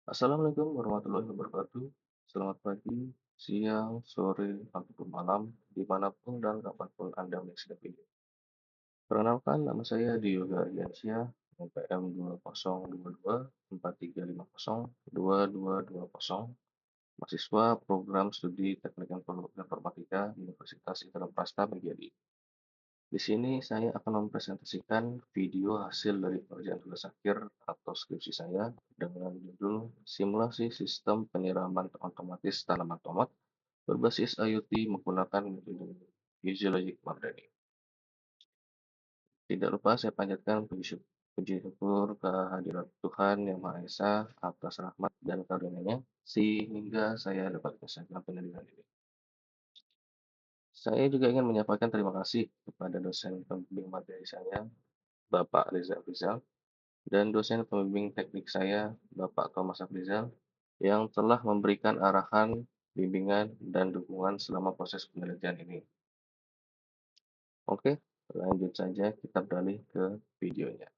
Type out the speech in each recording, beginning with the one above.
Assalamualaikum warahmatullahi wabarakatuh. Selamat pagi, siang, sore, ataupun malam, dimanapun dan kapanpun Anda menyaksikan video. Perkenalkan, nama saya Dioga Ardiansyah, NPM 2022 mahasiswa program studi Teknik Informatika Universitas Islam Prasta Mediadi. Di sini saya akan mempresentasikan video hasil dari pekerjaan tugas akhir atau skripsi saya dengan judul Simulasi Sistem Penyiraman Otomatis Tanaman Tomat berbasis IoT menggunakan metode Physiologic Learning. Tidak lupa saya panjatkan puji syukur kehadirat Tuhan Yang Maha Esa atas rahmat dan karunia-Nya sehingga saya dapat menyelesaikan penelitian ini. Saya juga ingin menyampaikan terima kasih kepada dosen pembimbing materi saya, Bapak Reza Rizal, dan dosen pembimbing teknik saya, Bapak Thomas Afrizal, yang telah memberikan arahan, bimbingan, dan dukungan selama proses penelitian ini. Oke, lanjut saja kita beralih ke videonya.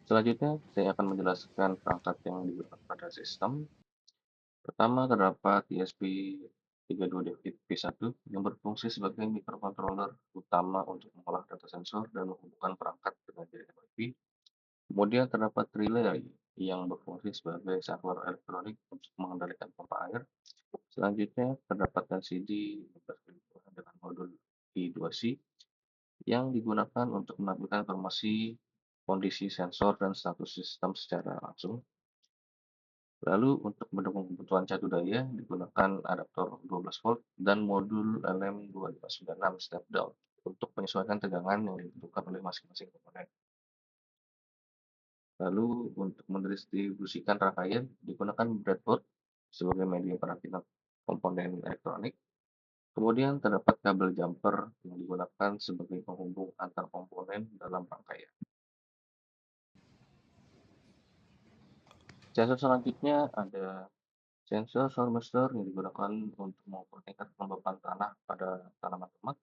Selanjutnya, saya akan menjelaskan perangkat yang digunakan pada sistem. Pertama, terdapat ESP32DP1 yang berfungsi sebagai microcontroller utama untuk mengolah data sensor dan menghubungkan perangkat dengan jaringan Wi-Fi. Kemudian terdapat relay yang berfungsi sebagai server elektronik untuk mengendalikan pompa air. Selanjutnya terdapat LCD berhubungan dengan modul I2C yang digunakan untuk menampilkan informasi kondisi sensor dan status sistem secara langsung. Lalu untuk mendukung kebutuhan cadu daya digunakan adaptor 12 volt dan modul LM2596 step down untuk menyesuaikan tegangan yang ditentukan oleh masing-masing komponen. Lalu untuk mendistribusikan rangkaian digunakan breadboard sebagai media perakitan komponen elektronik. Kemudian terdapat kabel jumper yang digunakan sebagai penghubung antar komponen dalam rangkaian. Sensor selanjutnya ada sensor soil yang digunakan untuk mengukur tingkat kelembapan tanah pada tanaman tomat.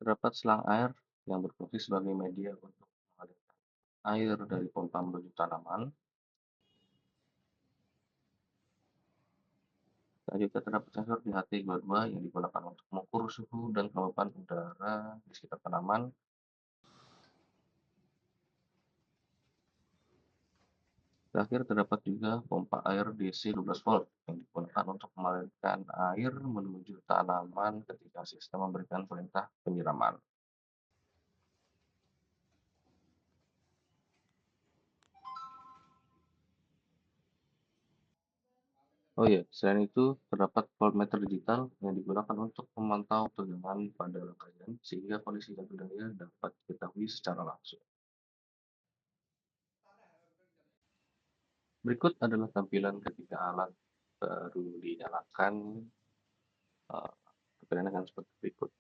Terdapat selang air yang berfungsi sebagai media untuk mengalirkan air dari pompa menuju tanaman. Selanjutnya terdapat sensor di HT22 yang digunakan untuk mengukur suhu dan kelembapan udara di sekitar tanaman. Terakhir terdapat juga pompa air DC 12 volt yang digunakan untuk mengalirkan air menuju tanaman ketika sistem memberikan perintah penyiraman. Oh iya, selain itu terdapat voltmeter digital yang digunakan untuk memantau tegangan pada rangkaian sehingga kondisi cadu daya dapat diketahui secara langsung. Berikut adalah tampilan ketika alat baru dinyalakan. Tampilannya akan seperti berikut.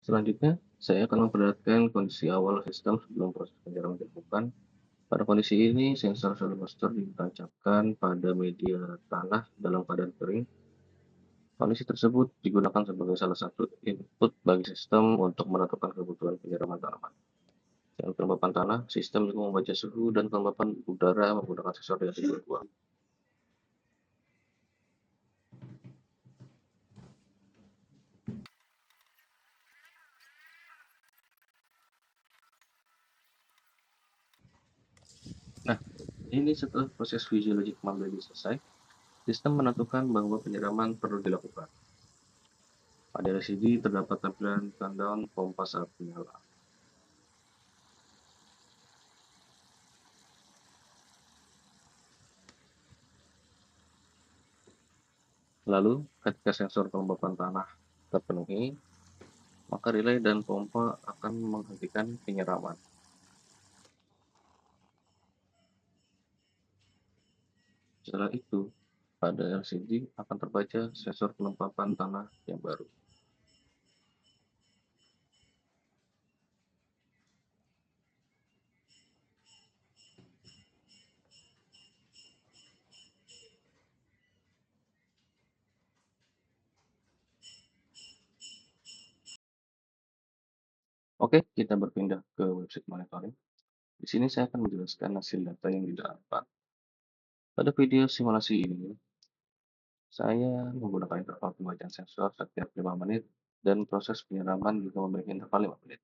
Selanjutnya, saya akan memperlihatkan kondisi awal sistem sebelum proses penyiraman dilakukan. Pada kondisi ini, sensor soil moisture ditancapkan pada media tanah dalam keadaan kering. Kondisi tersebut digunakan sebagai salah satu input bagi sistem untuk menentukan kebutuhan penyiraman tanaman. Selain kelembapan tanah, sistem juga membaca suhu dan kelembapan udara menggunakan sensor DC22. Nah, ini setelah proses physiologic menjadi selesai, sistem menentukan bahwa penyiraman perlu dilakukan. Pada LCD terdapat tampilan countdown pompa saat menyala. Lalu, ketika sensor kelembapan tanah terpenuhi, maka relay dan pompa akan menghentikan penyiraman. Setelah itu, pada LCD akan terbaca sensor kelembapan tanah yang baru. Oke, kita berpindah ke website monitoring. Di sini saya akan menjelaskan hasil data yang didapat. Pada video simulasi ini, saya menggunakan interval pembacaan sensor setiap 5 menit dan proses penyiraman juga memiliki interval 5 menit.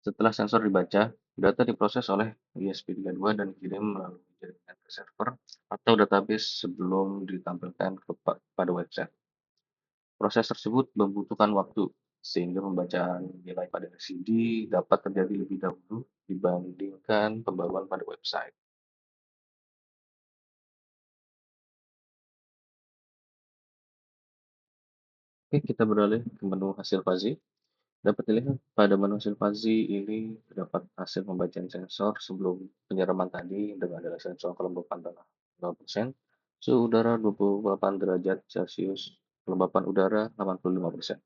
Setelah sensor dibaca, data diproses oleh ESP32 dan dikirim melalui jaringan ke server atau database sebelum ditampilkan pada website. Proses tersebut membutuhkan waktu, sehingga pembacaan nilai pada LCD dapat terjadi lebih dahulu dibandingkan pembaruan pada website. Oke, kita beralih ke menu hasil fuzzy. Dapat dilihat pada menu hasil fuzzy ini terdapat hasil pembacaan sensor sebelum penyiraman tadi dengan adalah sensor kelembapan tanah 0%, suhu udara 28 derajat Celcius, kelembapan udara 85%,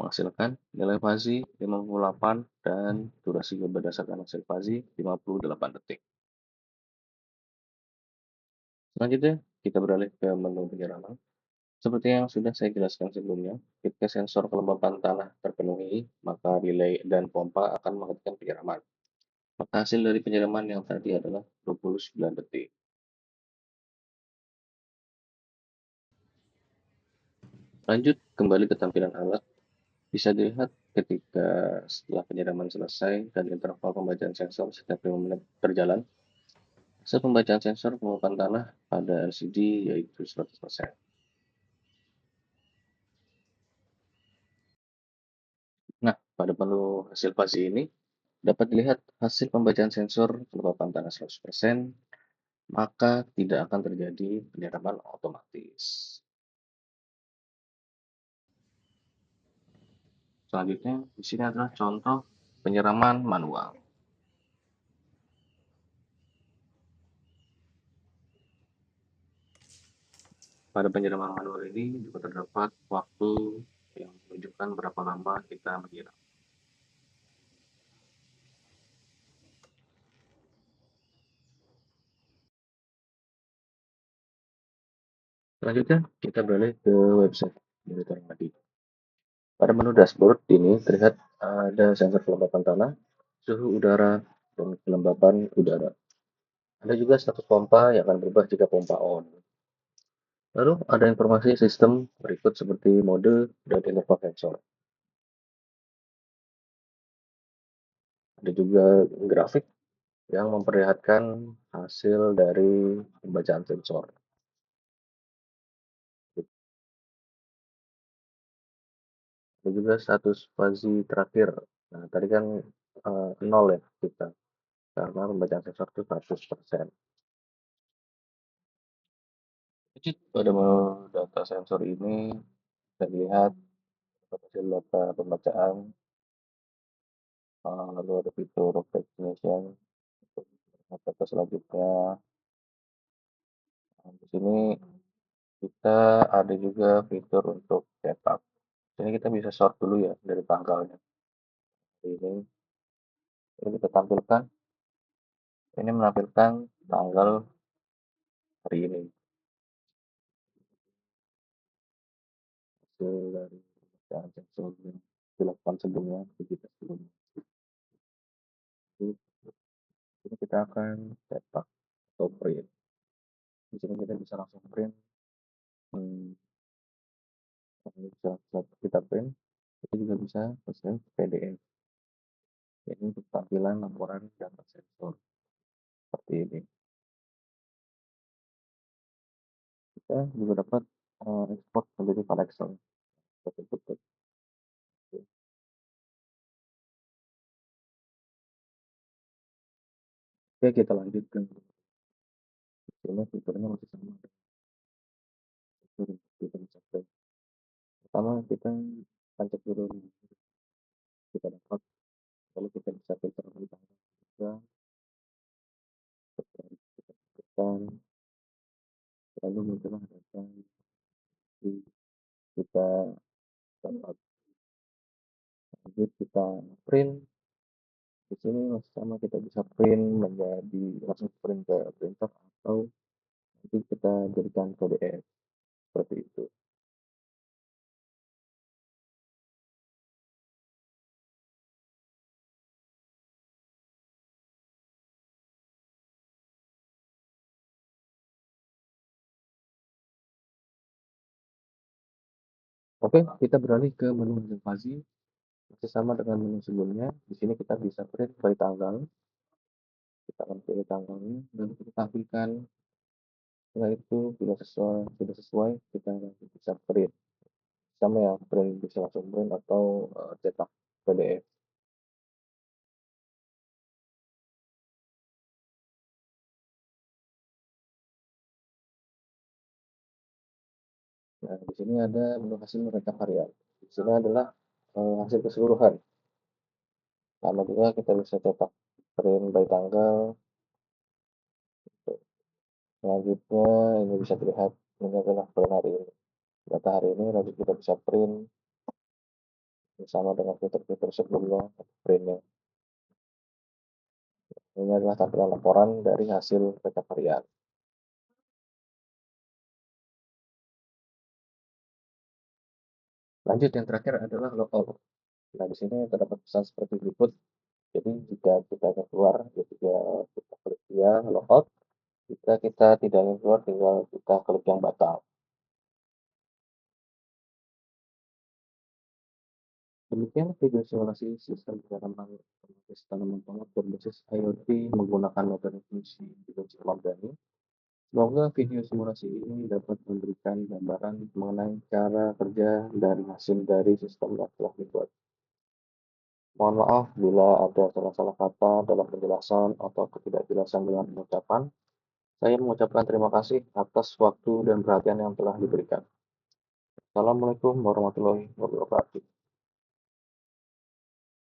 menghasilkan nilai fuzzy 58 dan durasi berdasarkan hasil fuzzy 58 detik. Selanjutnya, kita beralih ke menu penyiraman. Seperti yang sudah saya jelaskan sebelumnya, ketika sensor kelembapan tanah terpenuhi, maka relay dan pompa akan menghentikan penyiraman. Maka hasil dari penyiraman yang tadi adalah 29 detik. Lanjut kembali ke tampilan alat, bisa dilihat ketika setelah penyiraman selesai dan interval pembacaan sensor setiap 5 menit berjalan, hasil pembacaan sensor kelembapan tanah pada LCD yaitu 100%. Nah, pada menu hasil fuzzy ini, dapat dilihat hasil pembacaan sensor kelembapan tanah 100%, maka tidak akan terjadi penyiraman otomatis. Selanjutnya, di sini adalah contoh penyiraman manual. Pada penyiraman manual ini juga terdapat waktu yang menunjukkan berapa lama kita menyiram. Selanjutnya, kita beralih ke website monitoring tadi. Pada menu dashboard ini terlihat ada sensor kelembapan tanah, suhu udara, dan kelembapan udara. Ada juga status pompa yang akan berubah jika pompa on. Lalu ada informasi sistem berikut seperti mode dan interval sensor. Ada juga grafik yang memperlihatkan hasil dari pembacaan sensor. Ada juga status fuzzy terakhir. Nah, tadi kan 0 ya kita, karena pembacaan sensor itu 100%. Jadi pada data sensor ini kita lihat hasil data pembacaan, lalu ada fitur recognition, data selanjutnya. Nah, di sini kita ada juga fitur untuk cetak. Ini kita bisa sort dulu ya dari tanggalnya. Ini kita tampilkan. Ini menampilkan tanggal hari ini. Hasil dari pemeriksaan sensor yang dilakukan sebelumnya, aktivitas sebelumnya. Jadi, ini kita akan cetak atau print. Di sini kita bisa langsung print. Hmm, bisa kita print. Kita juga bisa pesan PDF. Ini untuk tampilan laporan data sensor seperti ini. Kita juga dapat ekspor menjadi file Excel. Betul-betul. Oke, kita lanjutkan. Ini fiturnya masih sama. Fitur kita bisa print. Pertama kita pencet dulu kita dapat, lalu kita bisa filter tentang juga, kita tekan, lalu muncullah data di kita dapat. Lanjut kita print. Di sini masih sama, kita bisa print menjadi langsung print ke printer atau nanti kita jadikan PDF seperti itu. Oke, kita beralih ke menu reservasi, masih sama dengan menu sebelumnya. Di sini kita bisa print by tanggal, kita akan pilih tanggalnya, dan kita tampilkan. Setelah itu sudah sesuai, kita bisa print. Sama ya, print bisa langsung print atau cetak PDF. Nah, di sini ada menu hasil rekap harian. Di sini adalah hasil keseluruhan. Sama juga kita bisa cetak print by tanggal. Selanjutnya ini bisa dilihat ini adalah print hari ini. Data hari ini lanjut kita bisa print sama dengan fitur-fitur sebelumnya printnya. Ini adalah tampilan laporan dari hasil rekap harian. Lanjut yang terakhir adalah logout. Nah, di sini terdapat pesan seperti berikut. Jadi jika kita ingin keluar, ya jika kita klik ya logout. Jika kita tidak ingin keluar, tinggal kita klik yang batal. Demikian video simulasi sistem penanaman otomatis tanaman tomat berbasis IoT menggunakan metode fungsi dimensi Lambda. Semoga video simulasi ini dapat memberikan gambaran mengenai cara kerja dan hasil dari sistem yang telah dibuat. Mohon maaf bila ada salah-salah kata dalam penjelasan atau ketidakjelasan dengan pengucapan. Saya mengucapkan terima kasih atas waktu dan perhatian yang telah diberikan. Assalamualaikum warahmatullahi wabarakatuh.